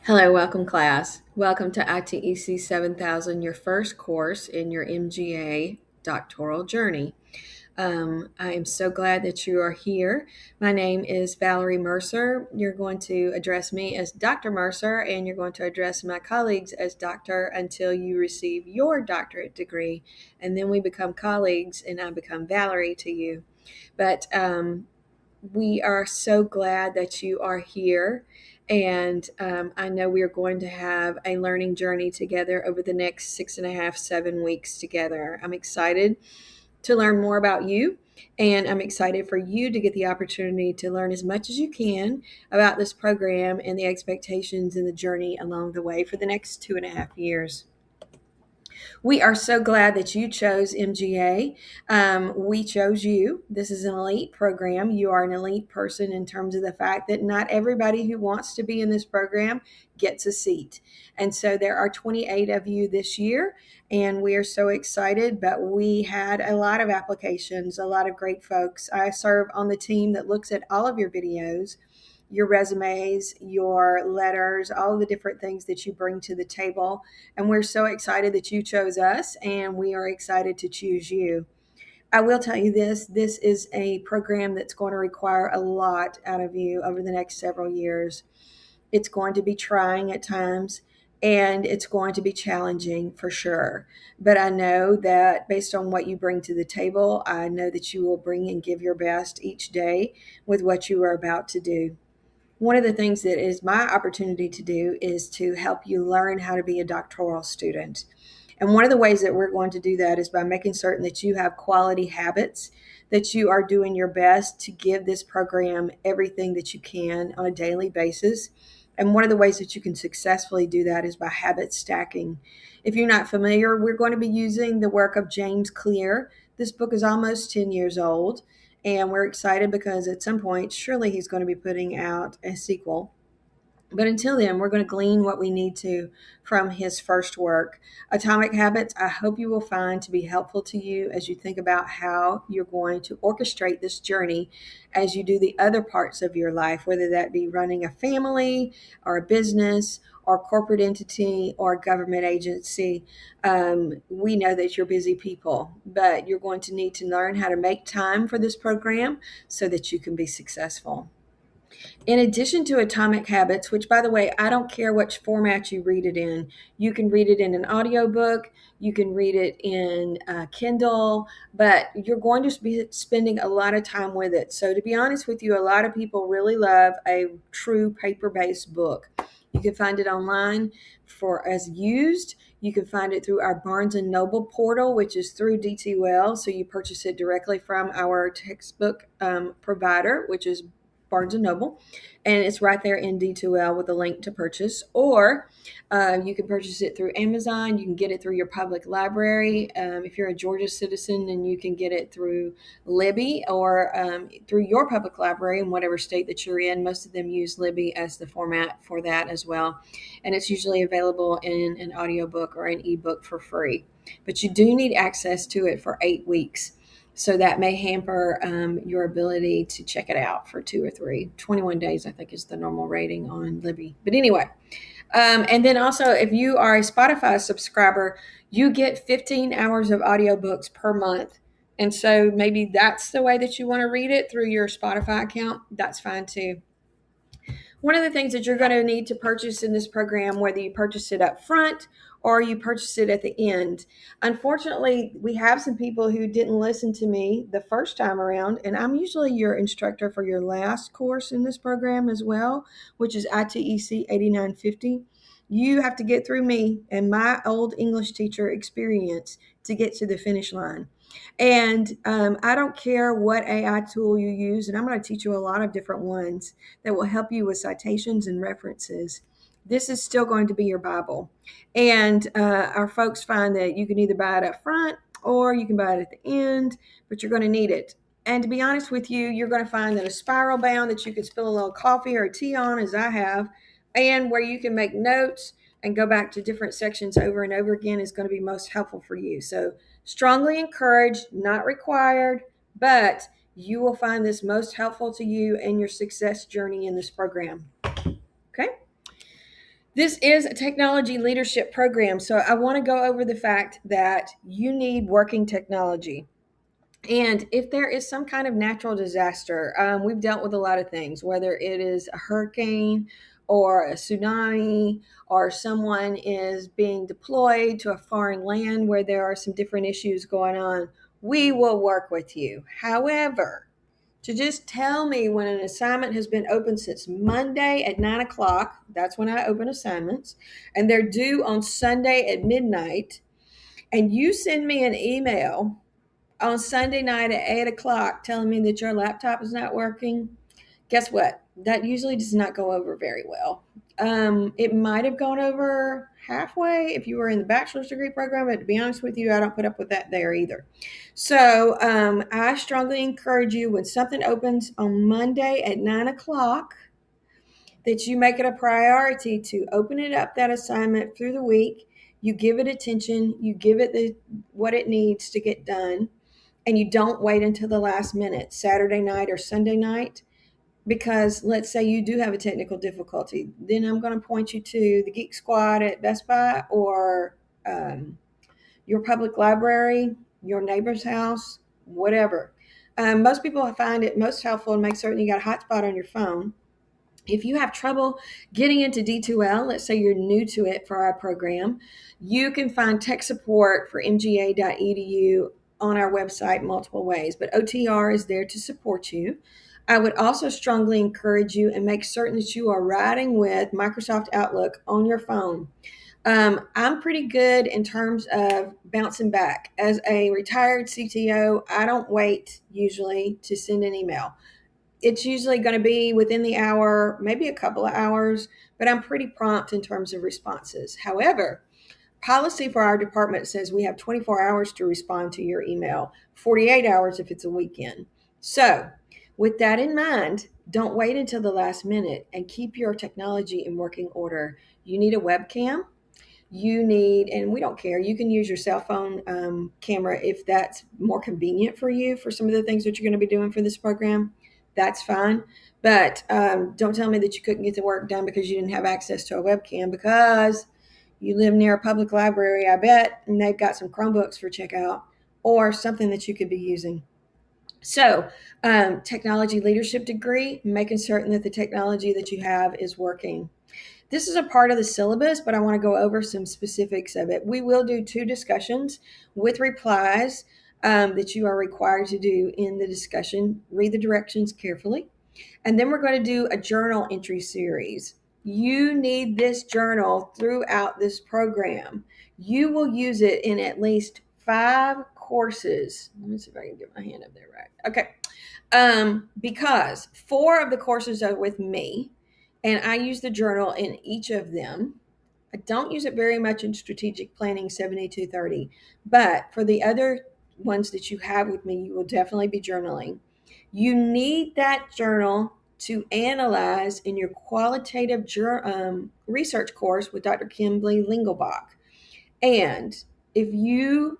Hello, welcome class. Welcome to ITEC7000, your first course in your MGA doctoral journey. I am so glad that you are here. My name is Valerie Mercer. You're going to address me as Dr. Mercer, and you're going to address my colleagues as doctor until you receive your doctorate degree. And then we become colleagues, and I become Valerie to you. But we are so glad that you are here. And I know we are going to have a learning journey together over the next 6.5, 7 weeks together. I'm excited to learn more about you. And I'm excited for you to get the opportunity to learn as much as you can about this program and the expectations and the journey along the way for the next 2.5 years. We are so glad that you chose MGA. We chose you. This is an elite program. You are an elite person in terms of the fact that not everybody who wants to be in this program gets a seat. And so there are 28 of you this year, and we are so excited. But we had a lot of applications, a lot of great folks. I serve on the team that looks at all of your videos, your resumes, your letters, all of the different things that you bring to the table. And we're so excited that you chose us, and we are excited to choose you. I will tell you this is a program that's going to require a lot out of you over the next several years. It's going to be trying at times, and it's going to be challenging for sure. But I know that based on what you bring to the table, I know that you will bring and give your best each day with what you are about to do. One of the things that is my opportunity to do is to help you learn how to be a doctoral student. And one of the ways that we're going to do that is by making certain that you have quality habits, that you are doing your best to give this program everything that you can on a daily basis. And one of the ways that you can successfully do that is by habit stacking. If you're not familiar, we're going to be using the work of James Clear. This book is almost 10 years old, and we're excited because at some point, surely he's going to be putting out a sequel. But until then, we're going to glean what we need to from his first work. Atomic Habits, I hope you will find to be helpful to you as you think about how you're going to orchestrate this journey as you do the other parts of your life, whether that be running a family or a business or corporate entity or government agency. We know that you're busy people, but you're going to need to learn how to make time for this program so that you can be successful. In addition to Atomic Habits, which by the way, I don't care which format you read it in. You can read it in an audiobook, you can read it in Kindle, but you're going to be spending a lot of time with it. So to be honest with you, a lot of people really love a true paper-based book. You can find it online for as used. You can find it through our Barnes and Noble portal, which is through DTWell. So you purchase it directly from our textbook provider, which is Barnes and Noble, and it's right there in D2L with a link to purchase. Or you can purchase it through Amazon. You can get it through your public library. If you're a Georgia citizen, then you can get it through Libby or through your public library in whatever state that you're in. Most of them use Libby as the format for that as well, and it's usually available in an audiobook or an ebook for free. But you do need access to it for 8 weeks. So that may hamper your ability to check it out for 2 or 3. 21 days, I think, is the normal rating on Libby. But anyway, and then also if you are a Spotify subscriber, you get 15 hours of audiobooks per month. And so maybe that's the way that you want to read it through your Spotify account. That's fine too. One of the things that you're going to need to purchase in this program, whether you purchase it up front or you purchase it at the end. Unfortunately, we have some people who didn't listen to me the first time around, and I'm usually your instructor for your last course in this program as well, which is ITEC 8950. You have to get through me and my old English teacher experience to get to the finish line. And I don't care what AI tool you use, and I'm going to teach you a lot of different ones that will help you with citations and references. This is still going to be your Bible. And our folks find that you can either buy it up front or you can buy it at the end, but you're going to need it. And to be honest with you, you're going to find that a spiral bound that you can spill a little coffee or tea on, as I have, and where you can make notes and go back to different sections over and over again is going to be most helpful for you. So strongly encouraged, not required, but you will find this most helpful to you and your success journey in this program. Okay. This is a technology leadership program, so I want to go over the fact that you need working technology. And if there is some kind of natural disaster, we've dealt with a lot of things, whether it is a hurricane or a tsunami, or someone is being deployed to a foreign land where there are some different issues going on, we will work with you. However, to just tell me when an assignment has been open since Monday at 9 o'clock, that's when I open assignments, and they're due on Sunday at midnight, and you send me an email on Sunday night at 8 o'clock telling me that your laptop is not working, guess what? That usually does not go over very well. It might have gone over halfway if you were in the bachelor's degree program, but to be honest with you, I don't put up with that there either. So I strongly encourage you, when something opens on Monday at 9 o'clock, that you make it a priority to open it up, that assignment, through the week. You give it attention, you give it what it needs to get done, and you don't wait until the last minute, Saturday night or Sunday night, because let's say you do have a technical difficulty, then I'm going to point you to the Geek Squad at Best Buy, or your public library, your neighbor's house, whatever. Most people find it most helpful to make certain you got a hotspot on your phone. If you have trouble getting into D2L, let's say you're new to it for our program, you can find tech support for mga.edu on our website multiple ways, but OTR is there to support you. I would also strongly encourage you and make certain that you are writing with Microsoft Outlook on your phone. I'm pretty good in terms of bouncing back. As a retired CTO, I don't wait usually to send an email. It's usually going to be within the hour, maybe a couple of hours, but I'm pretty prompt in terms of responses. However, policy for our department says we have 24 hours to respond to your email, 48 hours if it's a weekend. So, with that in mind, don't wait until the last minute and keep your technology in working order. You need a webcam. You need, and we don't care, you can use your cell phone camera if that's more convenient for you for some of the things that you're going to be doing for this program. That's fine. But don't tell me that you couldn't get the work done because you didn't have access to a webcam, because you live near a public library, I bet, and they've got some Chromebooks for checkout or something that you could be using. So, technology leadership degree, making certain that the technology that you have is working. This is a part of the syllabus, but I want to go over some specifics of it. We will do 2 discussions with replies that you are required to do in the discussion. Read the directions carefully. And then we're going to do a journal entry series. You need this journal throughout this program. You will use it in at least 5 courses. Let me see if I can get my hand up there right. Okay. Because 4 of the courses are with me, and I use the journal in each of them. I don't use it very much in strategic planning 7230, but for the other ones that you have with me, you will definitely be journaling. You need that journal to analyze in your qualitative research course with Dr. Kimberly Lingelbach. And if you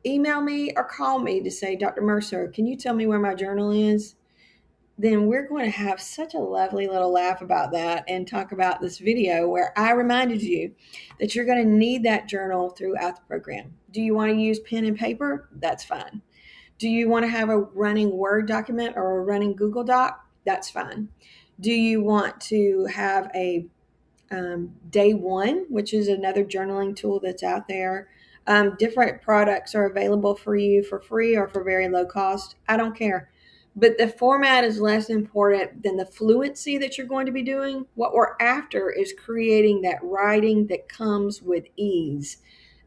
email me or call me to say, Dr. Mercer, can you tell me where my journal is? Then we're going to have such a lovely little laugh about that and talk about this video where I reminded you that you're going to need that journal throughout the program. Do you want to use pen and paper? That's fine. Do you want to have a running Word document or a running Google Doc? That's fine. Do you want to have a Day One, which is another journaling tool that's out there? Different products are available for you for free or for very low cost. I don't care. But the format is less important than the fluency that you're going to be doing. What we're after is creating that writing that comes with ease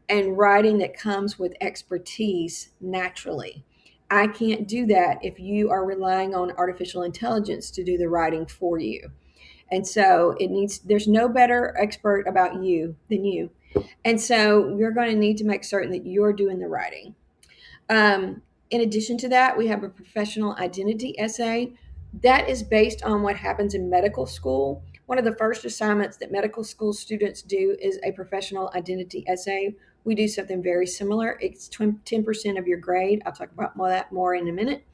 and writing that comes with expertise naturally. I can't do that if you are relying on artificial intelligence to do the writing for you. And so there's no better expert about you than you. And so you're going to need to make certain that you're doing the writing. In addition to that, we have a professional identity essay that is based on what happens in medical school. One of the first assignments that medical school students do is a professional identity essay. We do something very similar. It's 10% of your grade. I'll talk about that more in a minute.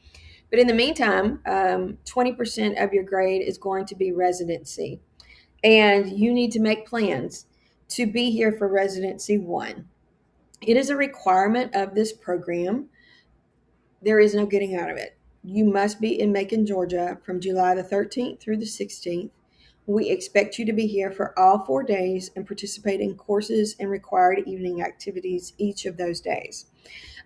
But in the meantime, 20% of your grade is going to be residency. and you need to make plans to be here for Residency 1. It is a requirement of this program. There is no getting out of it. You must be in Macon, Georgia from July the 13th through the 16th. We expect you to be here for all 4 days and participate in courses and required evening activities each of those days.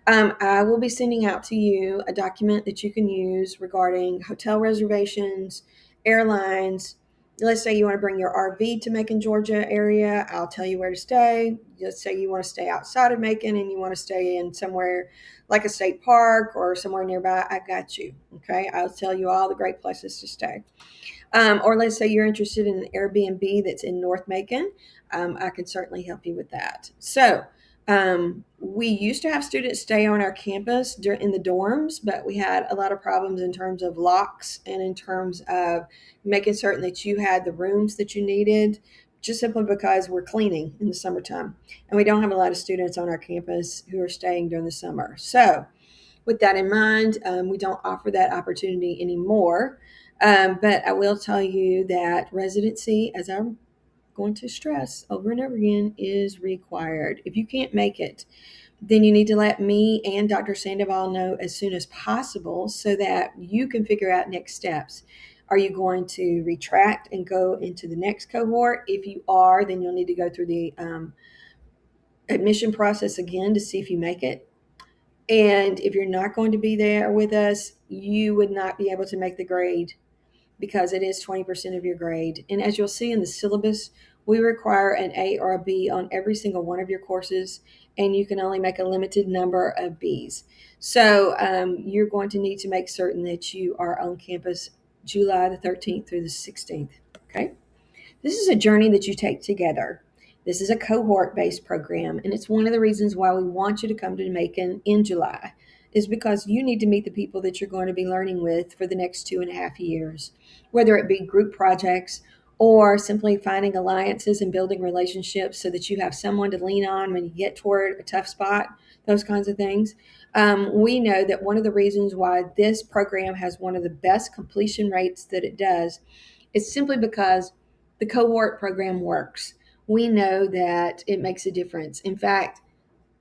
I will be sending out to you a document that you can use regarding hotel reservations, airlines. Let's say you want to bring your RV to Macon, Georgia area. I'll tell you where to stay. Let's say you want to stay outside of Macon and you want to stay in somewhere like a state park or somewhere nearby. I got you. Okay. I'll tell you all the great places to stay. Or let's say you're interested in an Airbnb that's in North Macon. I can certainly help you with that. So, we used to have students stay on our campus in the dorms, but we had a lot of problems in terms of locks and in terms of making certain that you had the rooms that you needed, just simply because we're cleaning in the summertime. And we don't have a lot of students on our campus who are staying during the summer. So, with that in mind, we don't offer that opportunity anymore. But I will tell you that residency, as I'm going to stress over and over again, is required. If you can't make it, then you need to let me and Dr. Sandoval know as soon as possible so that you can figure out next steps. Are you going to retract and go into the next cohort? If you are, then you'll need to go through the admission process again to see if you make it. And if you're not going to be there with us, you would not be able to make the grade because it is 20% of your grade. And as you'll see in the syllabus, we require an A or a B on every single one of your courses, and you can only make a limited number of Bs. So you're going to need to make certain that you are on campus July the 13th through the 16th. Okay. This is a journey that you take together. This is a cohort-based program, and it's one of the reasons why we want you to come to Macon in July, is because you need to meet the people that you're going to be learning with for the next 2.5 years, whether it be group projects or simply finding alliances and building relationships so that you have someone to lean on when you get toward a tough spot, those kinds of things. We know that one of the reasons why this program has one of the best completion rates that it does is simply because the cohort program works. We know that it makes a difference. In fact,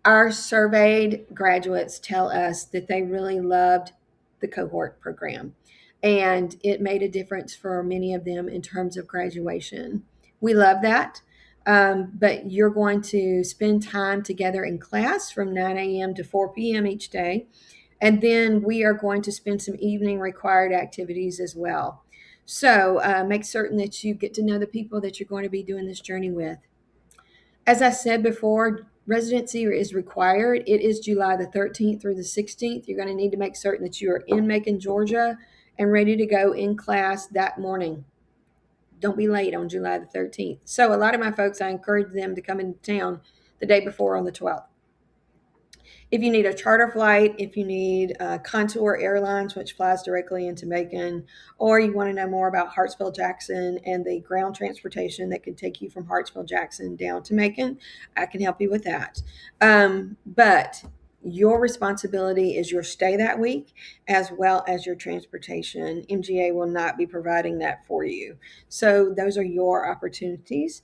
our surveyed graduates tell us that they really loved the cohort program, and it made a difference for many of them in terms of graduation. We love that. But you're going to spend time together in class from 9 a.m. to 4 p.m. each day. And then we are going to spend some evening required activities as well. So make certain that you get to know the people that you're going to be doing this journey with. As I said before, residency is required. It is July the 13th through the 16th. You're going to need to make certain that you are in Macon, Georgia, and ready to go in class that morning. Don't be late on July the 13th. So a lot of my folks, I encourage them to come into town the day before on the 12th. If you need a charter flight, if you need Contour Airlines, which flies directly into Macon, or you want to know more about Hartsville Jackson and the ground transportation that can take you from Hartsville Jackson down to Macon, I can help you with that. But your responsibility is your stay that week as well as your transportation. MGA will not be providing that for you. So those are your opportunities.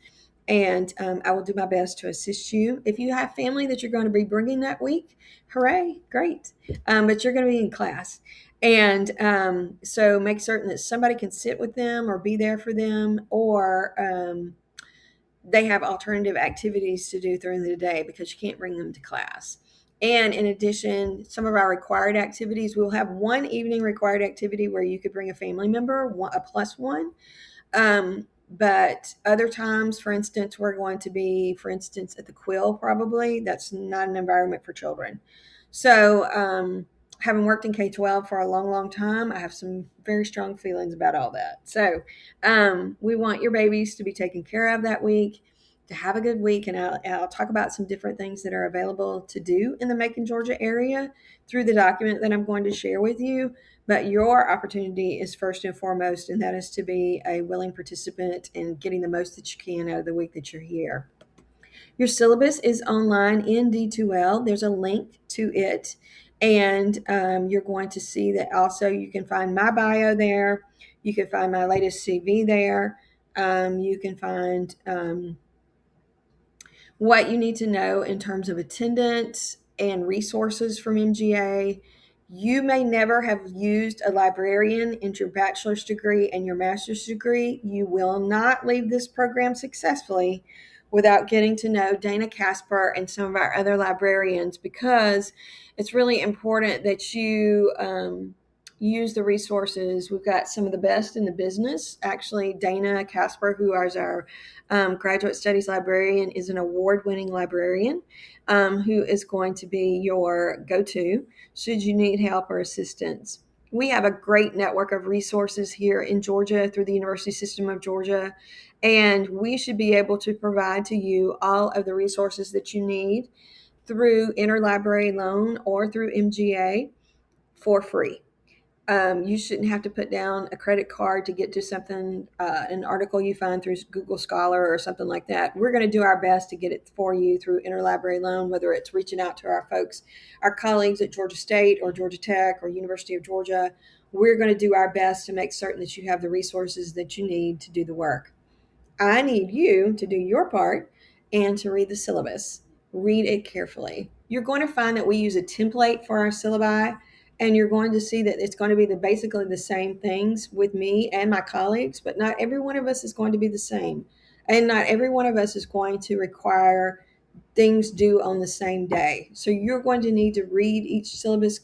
And I will do my best to assist you. If you have family that you're going to be bringing that week, hooray, great. But you're going to be in class. And so make certain that somebody can sit with them or be there for them, or they have alternative activities to do during the day because you can't bring them to class. And in addition, some of our required activities, we'll have one evening required activity where you could bring a family member, a plus one. But other times, for instance, we're going to be, for instance, at the Quill, probably. That's not an environment for children. So, having worked in K-12 for a long, long time, I have some very strong feelings about all that. So, we want your babies to be taken care of that week, to have a good week. And I'll talk about some different things that are available to do in the Macon, Georgia area through the document that I'm going to share with you. But your opportunity is first and foremost, and that is to be a willing participant in getting the most that you can out of the week that you're here. Your syllabus is online in D2L. There's a link to it, and you're going to see that also you can find my bio there. You can find my latest CV there. You can find what you need to know in terms of attendance and resources from MGA. You may never have used a librarian in your bachelor's degree and your master's degree. You will not leave this program successfully without getting to know Dana Casper and some of our other librarians, because it's really important that you use the resources. We've got some of the best in the business. Actually, Dana Casper, who is our graduate studies librarian, is an award-winning librarian who is going to be your go-to should you need help or assistance. We have a great network of resources here in Georgia through the University System of Georgia, and we should be able to provide to you all of the resources that you need through interlibrary loan or through MGA for free. You shouldn't have to put down a credit card to get to something, an article you find through Google Scholar or something like that. We're going to do our best to get it for you through interlibrary loan, whether it's reaching out to our folks, our colleagues at Georgia State or Georgia Tech or University of Georgia. We're going to do our best to make certain that you have the resources that you need to do the work. I need you to do your part and to read the syllabus. Read it carefully. You're going to find that we use a template for our syllabi, and you're going to see that it's going to be basically the same things with me and my colleagues, but not every one of us is going to be the same. And not every one of us is going to require things due on the same day. So you're going to need to read each syllabus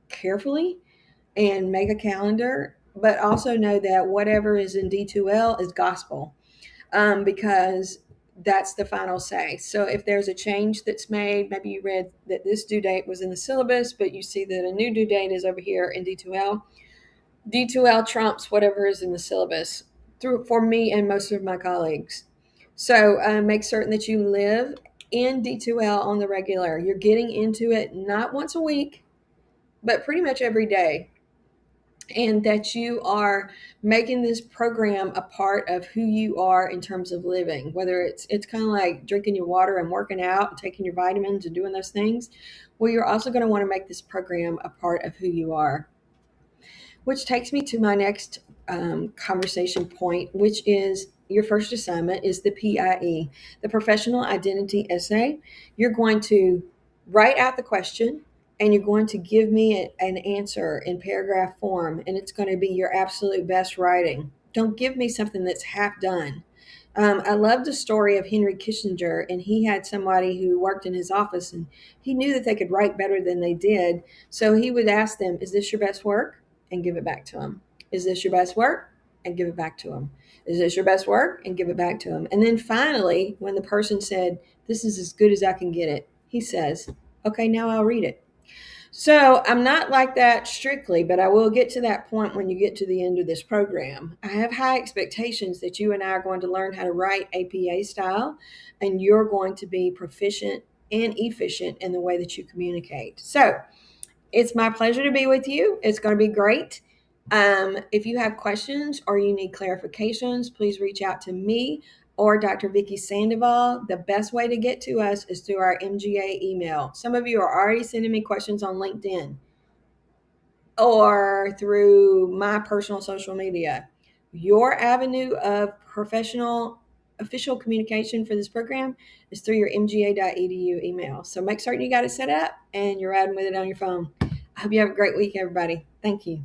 carefully and make a calendar, but also know that whatever is in D2L is gospel, because that's the final say. So if there's a change that's made, maybe you read that this due date was in the syllabus, but you see that a new due date is over here in D2L. D2L trumps whatever is in the syllabus for me and most of my colleagues. So make certain that you live in D2L on the regular. You're getting into it not once a week, but pretty much every day, and that you are making this program a part of who you are in terms of living. Whether it's kind of like drinking your water and working out and taking your vitamins and doing those things, well, you're also going to want to make this program a part of who you are. Which takes me to my next conversation point, which is your first assignment is the PIE, the Professional Identity Essay. You're going to write out the question, and you're going to give me an answer in paragraph form, and it's going to be your absolute best writing. Don't give me something that's half done. I love the story of Henry Kissinger, and he had somebody who worked in his office, and he knew that they could write better than they did. So he would ask them, "Is this your best work?" and give it back to him. "Is this your best work?" and give it back to him. "Is this your best work?" and give it back to him. And then finally, when the person said, "This is as good as I can get it," he says, "Okay, now I'll read it." So I'm not like that strictly, but I will get to that point when you get to the end of this program. I have high expectations that you and I are going to learn how to write APA style, and you're going to be proficient and efficient in the way that you communicate. So it's my pleasure to be with you. It's going to be great. If you have questions or you need clarifications, please reach out to me or Dr. Vicki Sandoval. The best way to get to us is through our MGA email. Some of you are already sending me questions on LinkedIn or through my personal social media. Your avenue of professional official communication for this program is through your mga.edu email. So make certain you got it set up and you're riding with it on your phone. I hope you have a great week, everybody. Thank you.